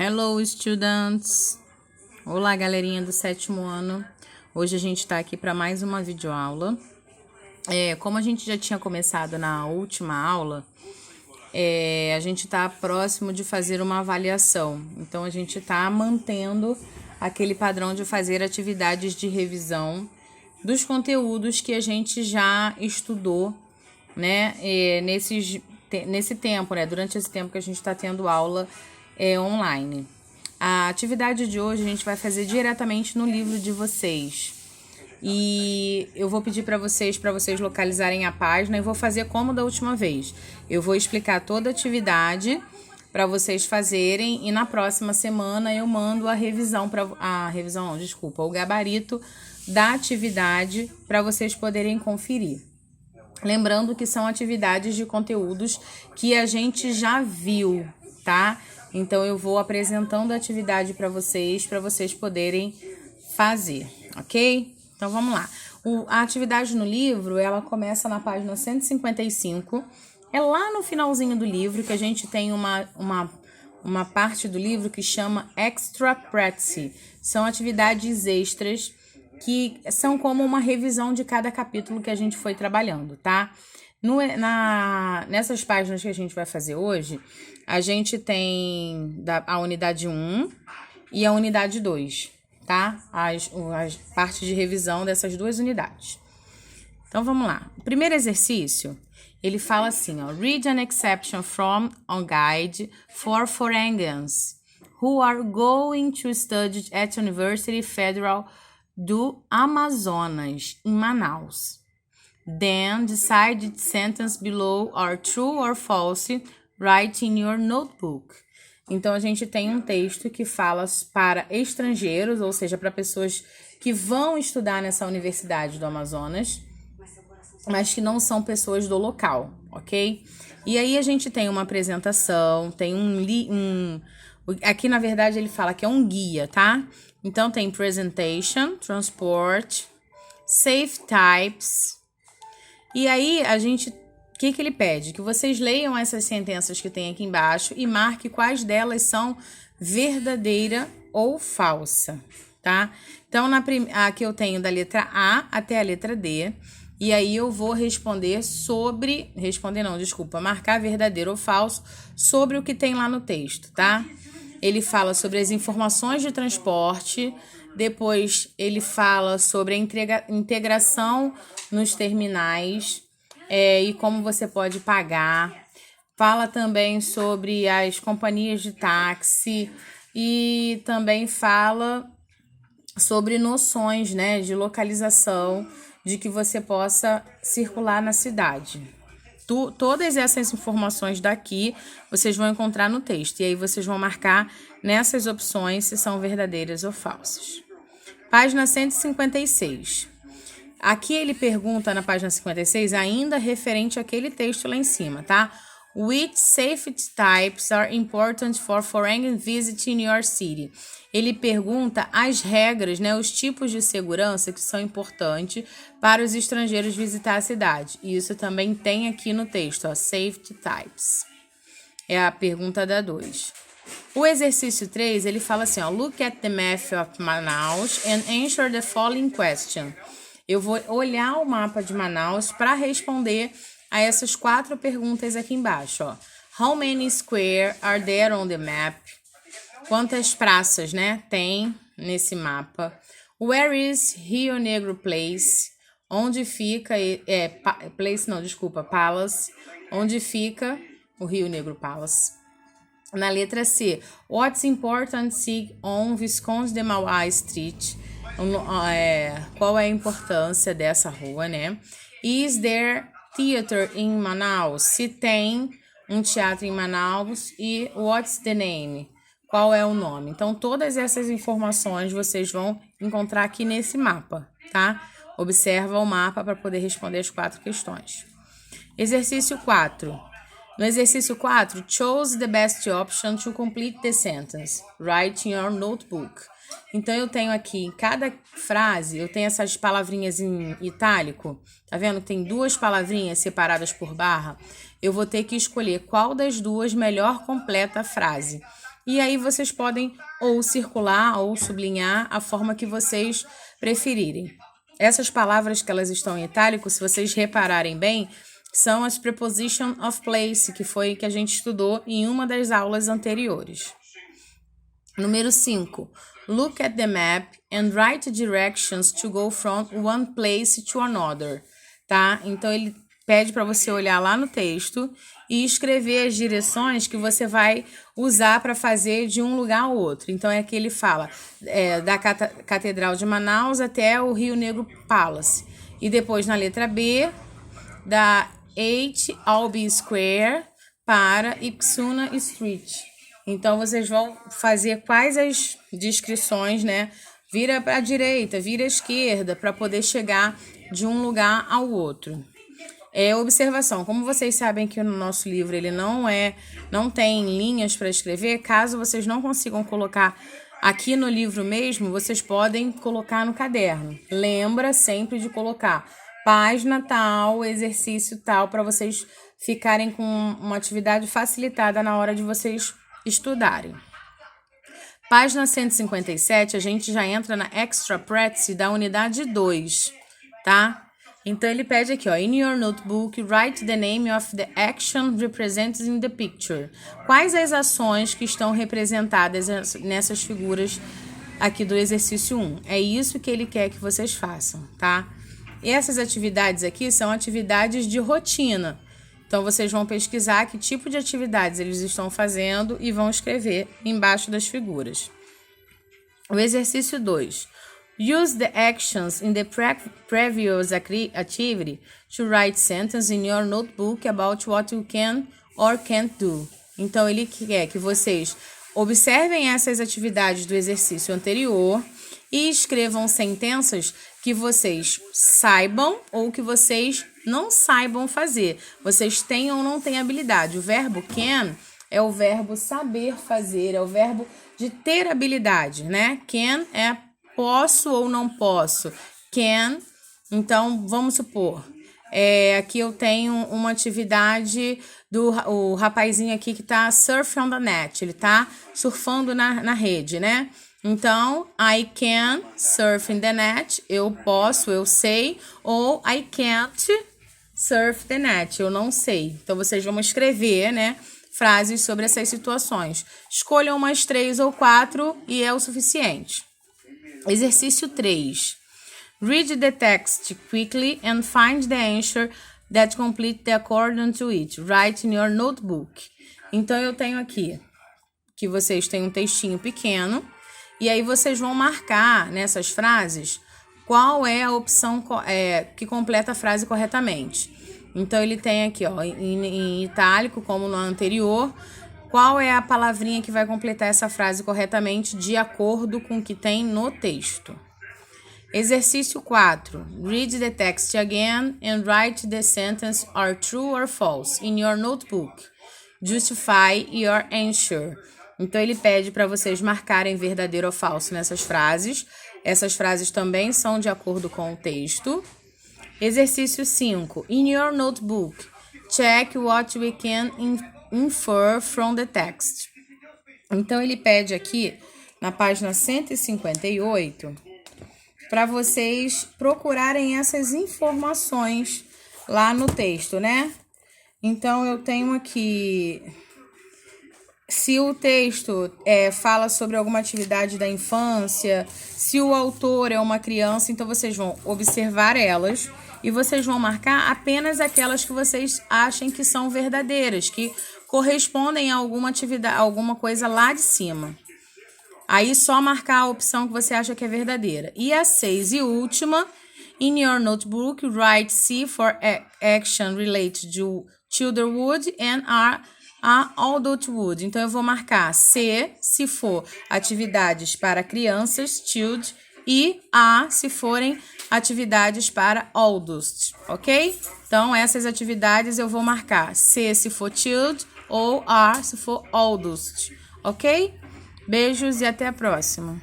Hello, students! Olá, galerinha do 7º ano. Hoje a gente está aqui para mais uma videoaula. Como a gente já tinha começado na última aula, a gente está próximo de fazer uma avaliação. Então, a gente está mantendo aquele padrão de fazer atividades de revisão dos conteúdos que a gente já estudou, né, nesse tempo, né, durante esse tempo que a gente está tendo aula online. A atividade de hoje a gente vai fazer diretamente no livro de vocês. E eu vou pedir para vocês localizarem a página e vou fazer como da última vez. Eu vou explicar toda a atividade para vocês fazerem e na próxima semana eu mando o gabarito da atividade para vocês poderem conferir. Lembrando que são atividades de conteúdos que a gente já viu, tá? Então, eu vou apresentando a atividade para vocês poderem fazer, ok? Então, vamos lá. A atividade no livro, ela começa na página 155. É lá no finalzinho do livro que a gente tem uma parte do livro que chama Extra Practice. São atividades extras que são como uma revisão de cada capítulo que a gente foi trabalhando, tá? Nessas páginas que a gente vai fazer hoje, a gente tem a unidade 1 e a unidade 2, tá? As partes de revisão dessas duas unidades. Então, vamos lá. O primeiro exercício, ele fala assim, ó. Read an exception from a guide for foreigners who are going to study at University Federal do Amazonas, em Manaus. Then decide the sentence below are true or false. Write in your notebook. Então, a gente tem um texto que fala para estrangeiros, ou seja, para pessoas que vão estudar nessa Universidade do Amazonas, mas que não são pessoas do local, ok? E aí, a gente tem uma apresentação, tem aqui, na verdade, ele fala que é um guia, tá? Então, tem presentation, transport, safe types. E aí, o que ele pede? Que vocês leiam essas sentenças que tem aqui embaixo e marque quais delas são verdadeira ou falsa, tá? Então, aqui eu tenho da letra A até a letra D. E aí, eu vou marcar verdadeiro ou falso sobre o que tem lá no texto, tá? Ele fala sobre as informações de transporte, depois ele fala sobre a integração nos terminais e como você pode pagar. Fala também sobre as companhias de táxi e também fala sobre noções, né, de localização, de que você possa circular na cidade. Todas essas informações daqui vocês vão encontrar no texto. E aí vocês vão marcar nessas opções se são verdadeiras ou falsas. Página 156. Aqui ele pergunta na página 56, ainda referente àquele texto lá em cima, tá? Which safety types are important for foreign visit in your city? Ele pergunta as regras, né, os tipos de segurança que são importantes para os estrangeiros visitar a cidade. E isso também tem aqui no texto, ó, safety types. É a pergunta da 2. O exercício 3, ele fala assim, ó, look at the map of Manaus and answer the following question. Eu vou olhar o mapa de Manaus para responder a essas 4 perguntas aqui embaixo, ó. How many squares are there on the map? Quantas praças, né, tem nesse mapa? Where is Rio Negro Place? Onde fica... Palace. Onde fica o Rio Negro Palace? Na letra C. What's important see on Visconde de Mauá Street? Qual é a importância dessa rua, né? Is there theater in Manaus? Se tem um teatro em Manaus. E what's the name? Qual é o nome? Então, todas essas informações vocês vão encontrar aqui nesse mapa, tá? Observa o mapa para poder responder as 4 questões. Exercício 4. No exercício 4, choose the best option to complete the sentence. Write in your notebook. Então, eu tenho aqui, em cada frase, eu tenho essas palavrinhas em itálico. Tá vendo que tem 2 palavrinhas separadas por barra? Eu vou ter que escolher qual das 2 melhor completa a frase. E aí vocês podem ou circular ou sublinhar a forma que vocês preferirem. Essas palavras que elas estão em itálico, se vocês repararem bem, são as preposition of place, que foi que a gente estudou em uma das aulas anteriores. Número 5. Look at the map and write directions to go from one place to another, tá? Então, ele pede para você olhar lá no texto e escrever as direções que você vai usar para fazer de um lugar ao outro. Então, é que ele fala da Catedral de Manaus até o Rio Negro Palace. E depois, na letra B, da 8 Albee Square para Ipsuna Street. Então, vocês vão fazer quais as descrições, né? Vira para a direita, vira à esquerda, para poder chegar de um lugar ao outro. Observação, como vocês sabem que no nosso livro ele não tem linhas para escrever, caso vocês não consigam colocar aqui no livro mesmo, vocês podem colocar no caderno. Lembra sempre de colocar página tal, exercício tal, para vocês ficarem com uma atividade facilitada na hora de vocês estudarem. Página 157, a gente já entra na Extra Practice da unidade 2, tá? Então, ele pede aqui, ó, in your notebook, write the name of the action represented in the picture. Quais as ações que estão representadas nessas figuras aqui do exercício 1? É isso que ele quer que vocês façam, tá? E essas atividades aqui são atividades de rotina. Então, vocês vão pesquisar que tipo de atividades eles estão fazendo e vão escrever embaixo das figuras. O exercício 2. Use the actions in the previous activity to write sentences in your notebook about what you can or can't do. Então, ele quer que vocês observem essas atividades do exercício anterior e escrevam sentenças que vocês saibam ou que vocês não saibam fazer. Vocês têm ou não têm habilidade. O verbo can é o verbo saber fazer, é o verbo de ter habilidade, né? Can é posso ou não posso. Can, então, vamos supor, aqui eu tenho uma atividade o rapazinho aqui que tá surfing on the net, ele tá surfando na rede, né? Então, I can surf in the net, eu posso, eu sei, ou I can't surf the net, eu não sei. Então, vocês vão escrever, né, frases sobre essas situações. Escolham umas 3 ou 4 e é o suficiente. Exercício 3. Read the text quickly and find the answer that complete the according to it. Write in your notebook. Então, eu tenho aqui que vocês têm um textinho pequeno e aí vocês vão marcar nessas frases qual é a opção que completa a frase corretamente. Então, ele tem aqui, ó, em itálico, como no anterior, qual é a palavrinha que vai completar essa frase corretamente de acordo com o que tem no texto. Exercício 4. Read the text again and write the sentence are true or false in your notebook. Justify your answer. Então, ele pede para vocês marcarem verdadeiro ou falso nessas frases. Essas frases também são de acordo com o texto. Exercício 5. In your notebook, check what we can infer from the text. Então, ele pede aqui, na página 158, para vocês procurarem essas informações lá no texto, né? Então, eu tenho aqui, se o texto fala sobre alguma atividade da infância, se o autor é uma criança, então vocês vão observar elas e vocês vão marcar apenas aquelas que vocês achem que são verdadeiras, que correspondem a alguma atividade, alguma coisa lá de cima. Aí só marcar a opção que você acha que é verdadeira. E a 6 e última, in your notebook, write C for action related to childhood and adulthood. Então, eu vou marcar C se for atividades para crianças, child, e A se forem atividades para adults, ok? Então, essas atividades eu vou marcar C se for child ou A se for adults, ok? Beijos e até a próxima.